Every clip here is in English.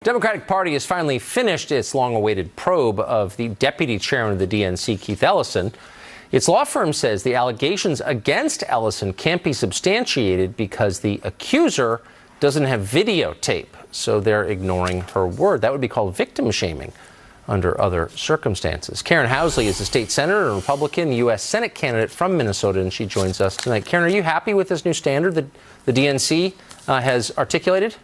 Democratic Party has finally finished its long-awaited probe of the deputy chairman of the DNC, Keith Ellison. Its law firm says the allegations against Ellison can't be substantiated because the accuser doesn't have videotape, so they're ignoring her word. That would be called victim shaming under other circumstances. Karin Housley is a state senator and Republican U.S. Senate candidate from Minnesota, and she joins us tonight. Karin, are you happy with this new standard that the DNC has articulated?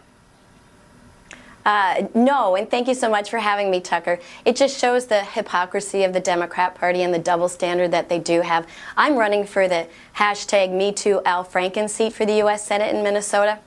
No, and thank you so much for having me, Tucker. It just shows the hypocrisy of the Democrat Party and the double standard that they do have. I'm running for the #MeTooAlFranken seat for the U.S. Senate in Minnesota,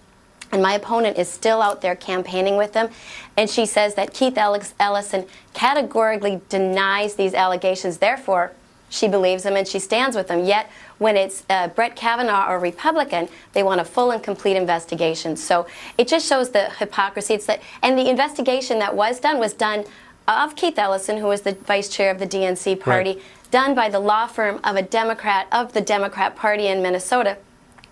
and my opponent is still out there campaigning with them. And she says that Keith Ellison categorically denies these allegations. Therefore, she believes him and she stands with him. Yet, when it's Brett Kavanaugh, a Republican, they want a full and complete investigation. So it just shows the hypocrisy. And the investigation that was done of Keith Ellison, who was the vice chair of the DNC party, right, done by the law firm of a Democrat of the Democrat Party in Minnesota.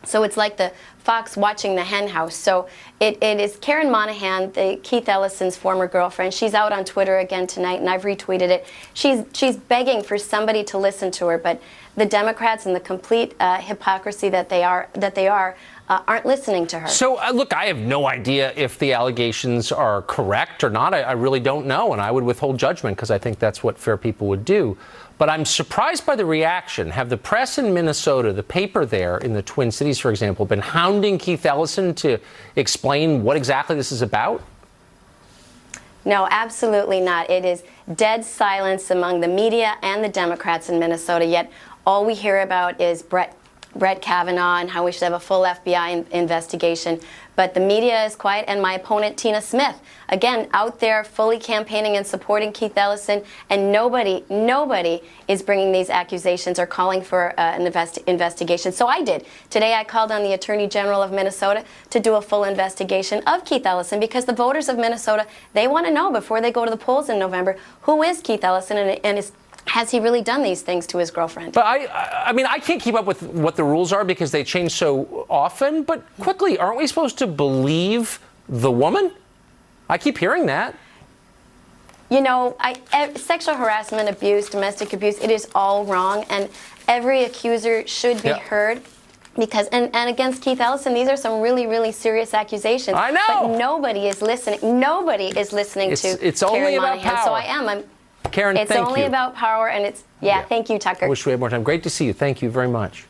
So it's like the fox watching the hen house. So it is Karen Monahan, Keith Ellison's former girlfriend. She's out on Twitter again tonight, and I've retweeted it. She's begging for somebody to listen to her, but the Democrats and the complete hypocrisy that they are aren't listening to her. So, look, I have no idea if the allegations are correct or not. I really don't know, and I would withhold judgment because I think that's what fair people would do. But I'm surprised by the reaction. Have the press in Minnesota, the paper there in the Twin Cities, for example, been hounding Keith Ellison to explain what exactly this is about? No, absolutely not. It is dead silence among the media and the Democrats in Minnesota, yet all we hear about is Brett Kavanaugh and how we should have a full FBI investigation. But the media is quiet, and my opponent, Tina Smith, again, out there fully campaigning and supporting Keith Ellison, and nobody is bringing these accusations or calling for an investigation. So I did. Today I called on the Attorney General of Minnesota to do a full investigation of Keith Ellison, because the voters of Minnesota, they want to know before they go to the polls in November, who is Keith Ellison and has he really done these things to his girlfriend? But I mean, I can't keep up with what the rules are because they change so often. But quickly, aren't we supposed to believe the woman? I keep hearing that. You know, sexual harassment, abuse, domestic abuse, it is all wrong. And every accuser should be heard. Because, and against Keith Ellison, these are some really, really serious accusations. I know. But nobody is listening. Nobody is listening to it's only Karen about Monahan. power. So I am. Karen, it's thank you. only about power, and it's, thank you, Tucker. I wish we had more time. Great to see you. Thank you very much.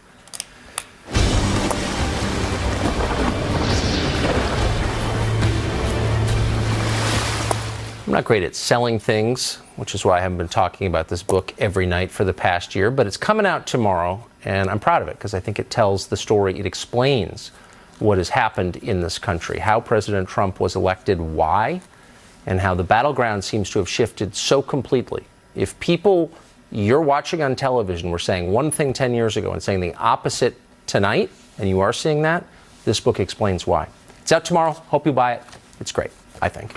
I'm not great at selling things, which is why I haven't been talking about this book every night for the past year, but it's coming out tomorrow, and I'm proud of it because I think it tells the story. It explains what has happened in this country, how President Trump was elected, why, and how the battleground seems to have shifted so completely. If people you're watching on television were saying one thing 10 years ago and saying the opposite tonight, and you are seeing that, this book explains why. It's out tomorrow. Hope you buy it. It's great, I think.